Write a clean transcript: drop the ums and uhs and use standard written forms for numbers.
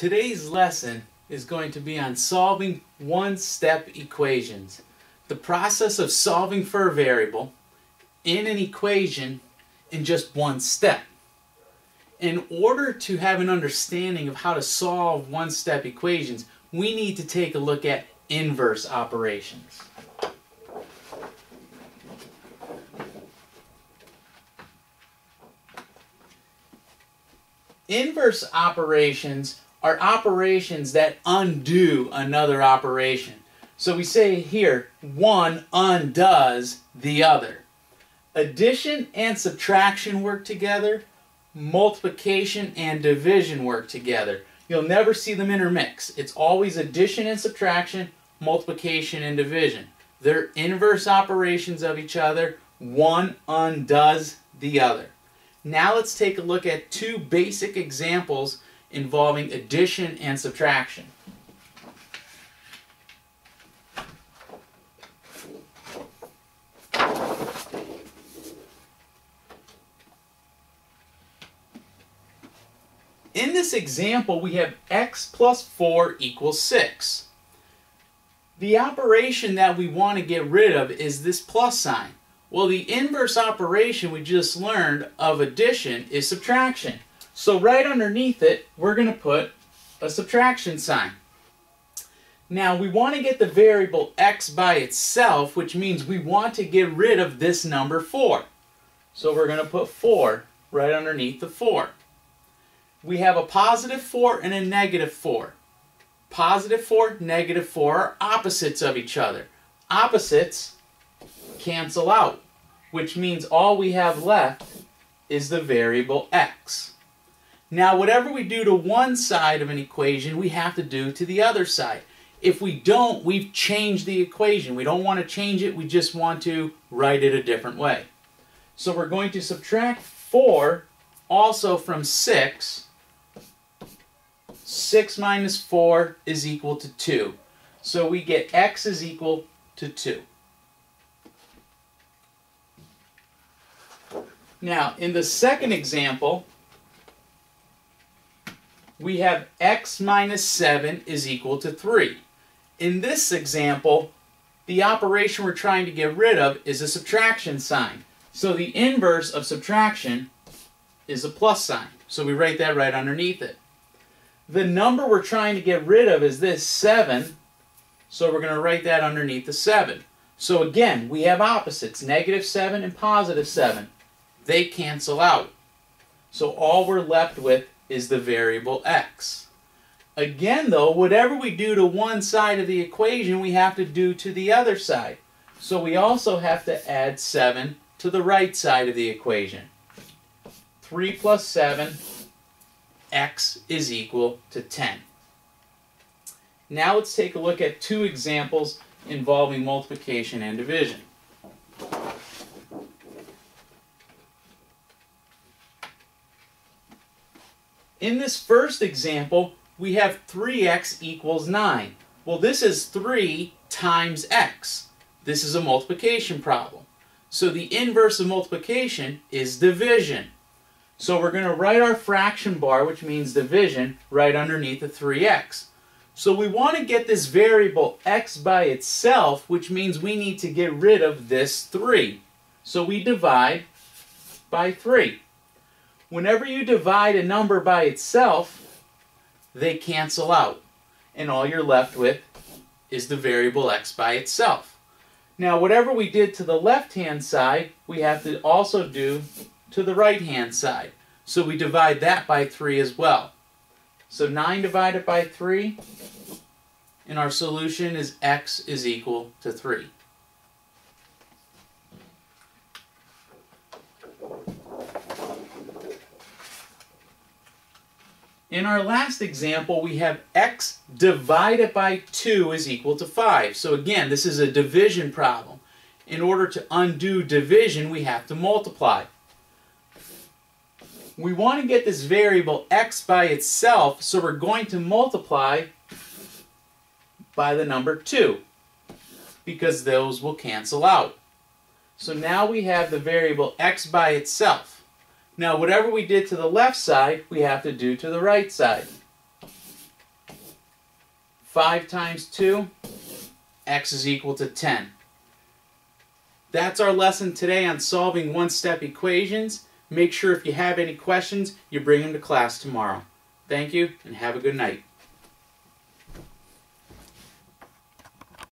Today's lesson is going to be on solving one-step equations. The process of solving for a variable in an equation in just one step. In order to have an understanding of how to solve one-step equations, we need to take a look at inverse operations. Inverse operations are operations that undo another operation. So we say here, one undoes the other. Addition and subtraction work together. Multiplication and division work together. You'll never see them intermix. It's always addition and subtraction, multiplication and division. They're inverse operations of each other. One undoes the other. Now let's take a look at two basic examples involving addition and subtraction. In this example, we have x plus 4 equals 6. The operation that we want to get rid of is this plus sign. Well, the inverse operation we just learned of addition is subtraction. So right underneath it, we're going to put a subtraction sign. Now, we want to get the variable x by itself, which means we want to get rid of this number 4. So we're going to put 4 right underneath the 4. We have a positive 4 and a negative 4. Positive 4, negative 4 are opposites of each other. Opposites cancel out, which means all we have left is the variable x. Now, whatever we do to one side of an equation, we have to do to the other side. If we don't, we've changed the equation. We don't want to change it, we just want to write it a different way. So we're going to subtract 4 also from 6. 6 minus 4 is equal to 2. So we get x is equal to 2. Now, in the second example, we have x minus 7 is equal to 3. In this example, the operation we're trying to get rid of is a subtraction sign. So the inverse of subtraction is a plus sign. So we write that right underneath it. The number we're trying to get rid of is this 7. So we're going to write that underneath the 7. So again, we have opposites, negative 7 and positive 7. They cancel out. So all we're left with is the variable x. Again though, whatever we do to one side of the equation, we have to do to the other side. So we also have to add 7 to the right side of the equation. 3 plus 7, x is equal to 10. Now let's take a look at two examples involving multiplication and division. In this first example, we have 3x equals 9. Well, this is 3 times x. This is a multiplication problem. So the inverse of multiplication is division. So we're going to write our fraction bar, which means division, right underneath the 3x. So we want to get this variable x by itself, which means we need to get rid of this 3. So we divide by 3. Whenever you divide a number by itself, they cancel out. And all you're left with is the variable x by itself. Now, whatever we did to the left-hand side, we have to also do to the right-hand side. So we divide that by 3 as well. So 9 divided by 3, and our solution is x is equal to 3. In our last example, we have x divided by 2 is equal to 5. So again, this is a division problem. In order to undo division, we have to multiply. We want to get this variable x by itself, so we're going to multiply by the number 2, because those will cancel out. So now we have the variable x by itself. Now, whatever we did to the left side, we have to do to the right side. 5 times 2, x is equal to 10. That's our lesson today on solving one-step equations. Make sure if you have any questions, you bring them to class tomorrow. Thank you, and have a good night.